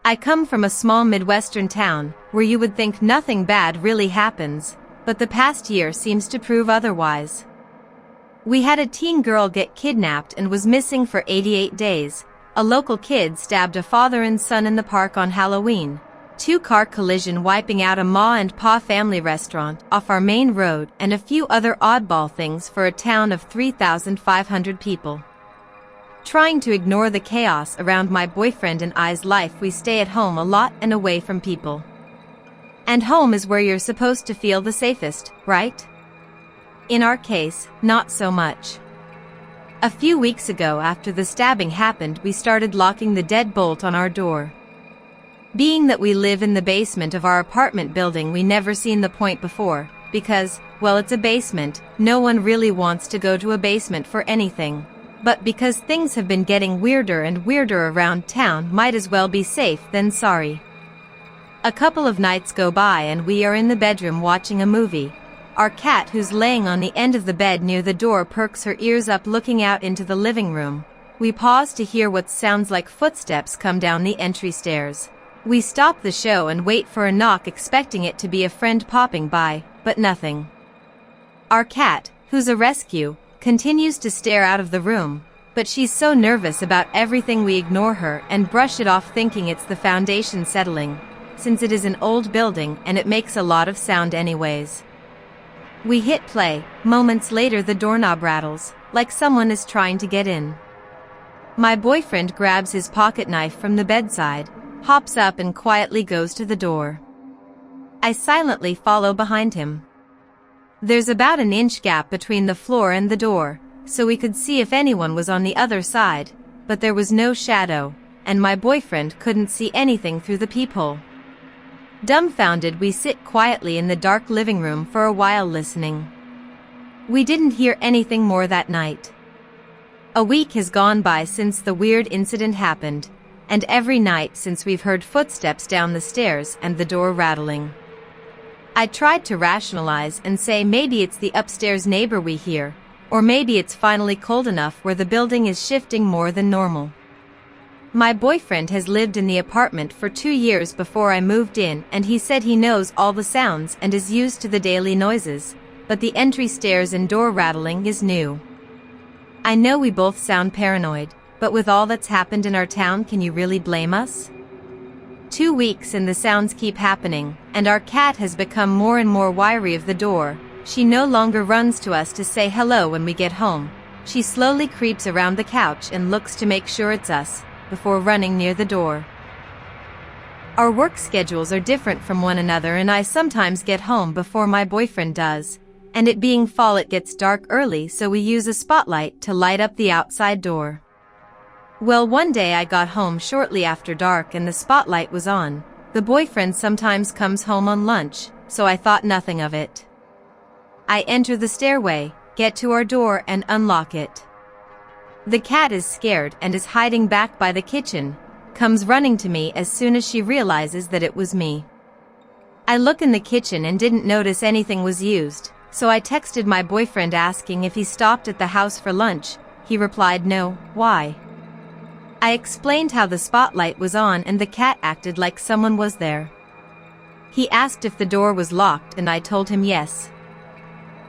I come from a small Midwestern town, where you would think nothing bad really happens, but the past year seems to prove otherwise. We had a teen girl get kidnapped and was missing for 88 days. A local kid stabbed a father and son in the park on Halloween. Two-car collision wiping out a Ma and Pa family restaurant off our main road, and a few other oddball things for a town of 3,500 people. Trying to ignore the chaos around my boyfriend and I's life, we stay at home a lot and away from people. And home is where you're supposed to feel the safest, right? In our case, not so much. A few weeks ago, after the stabbing happened, we started locking the deadbolt on our door. Being that we live in the basement of our apartment building, we never seen the point before, because, well, it's a basement, no one really wants to go to a basement for anything. But because things have been getting weirder and weirder around town, might as well be safe than sorry. A couple of nights go by and we are in the bedroom watching a movie. Our cat, who's laying on the end of the bed near the door, perks her ears up looking out into the living room. We pause to hear what sounds like footsteps come down the entry stairs. We stop the show and wait for a knock, expecting it to be a friend popping by, but nothing. Our cat, who's a rescue, continues to stare out of the room, but she's so nervous about everything we ignore her and brush it off, thinking it's the foundation settling, since it is an old building and it makes a lot of sound anyways. We hit play. Moments later the doorknob rattles, like someone is trying to get in. My boyfriend grabs his pocket knife from the bedside, hops up and quietly goes to the door. I silently follow behind him. There's about an inch gap between the floor and the door, so we could see if anyone was on the other side, but there was no shadow, and my boyfriend couldn't see anything through the peephole. Dumbfounded, we sit quietly in the dark living room for a while listening. We didn't hear anything more that night. A week has gone by since the weird incident happened, and every night since we've heard footsteps down the stairs and the door rattling. I tried to rationalize and say maybe it's the upstairs neighbor we hear, or maybe it's finally cold enough where the building is shifting more than normal. My boyfriend has lived in the apartment for 2 years before I moved in, and he said he knows all the sounds and is used to the daily noises, but the entry stairs and door rattling is new. I know we both sound paranoid, but with all that's happened in our town, can you really blame us? 2 weeks and the sounds keep happening, and our cat has become more and more wary of the door. She no longer runs to us to say hello when we get home. She slowly creeps around the couch and looks to make sure it's us, before running near the door. Our work schedules are different from one another, and I sometimes get home before my boyfriend does, and it being fall it gets dark early, so we use a spotlight to light up the outside door. Well, one day I got home shortly after dark and the spotlight was on. The boyfriend sometimes comes home on lunch, so I thought nothing of it. I enter the stairway, get to our door and unlock it. The cat is scared and is hiding back by the kitchen, comes running to me as soon as she realizes that it was me. I look in the kitchen and didn't notice anything was used, so I texted my boyfriend asking if he stopped at the house for lunch. He replied no. Why? I explained how the spotlight was on and the cat acted like someone was there. He asked if the door was locked and I told him yes.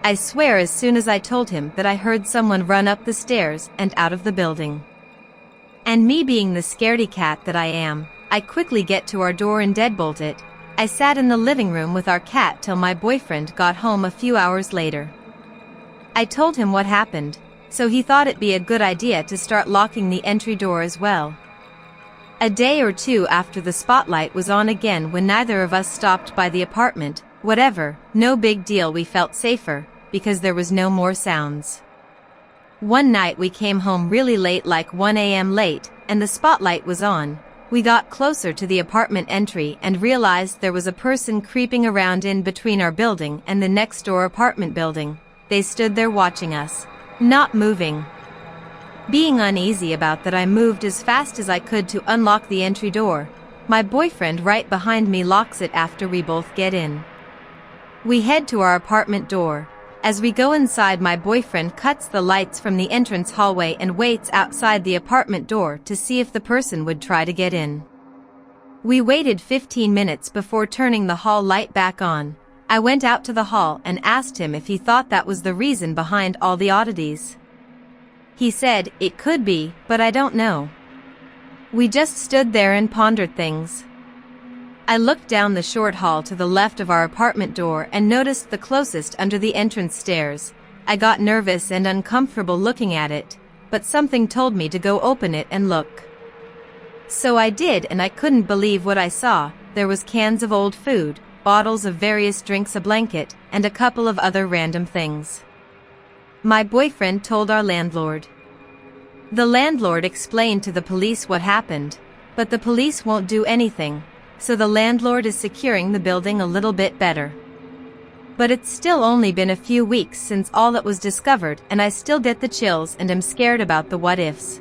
I swear as soon as I told him that I heard someone run up the stairs and out of the building. And me being the scaredy cat that I am, I quickly get to our door and deadbolt it. I sat in the living room with our cat till my boyfriend got home a few hours later. I told him what happened, so he thought it'd be a good idea to start locking the entry door as well. A day or two after the spotlight was on again when neither of us stopped by the apartment. Whatever, no big deal, we felt safer, because there was no more sounds. One night we came home really late, like 1 a.m. late, and the spotlight was on. We got closer to the apartment entry and realized there was a person creeping around in between our building and the next door apartment building. They stood there watching us, not moving. Being uneasy about that, I moved as fast as I could to unlock the entry door. My boyfriend right behind me locks it after we both get in. We head to our apartment door. As we go inside, my boyfriend cuts the lights from the entrance hallway and waits outside the apartment door to see if the person would try to get in. We waited 15 minutes before turning the hall light back on. I went out to the hall and asked him if he thought that was the reason behind all the oddities. He said, "It could be, but I don't know." We just stood there and pondered things. I looked down the short hall to the left of our apartment door and noticed the closest under the entrance stairs. I got nervous and uncomfortable looking at it, but something told me to go open it and look. So I did, and I couldn't believe what I saw. There was cans of old food, bottles of various drinks, a blanket, and a couple of other random things. My boyfriend told our landlord. The landlord explained to the police what happened, but the police won't do anything, so the landlord is securing the building a little bit better. But it's still only been a few weeks since all that was discovered, and I still get the chills and am scared about the what-ifs.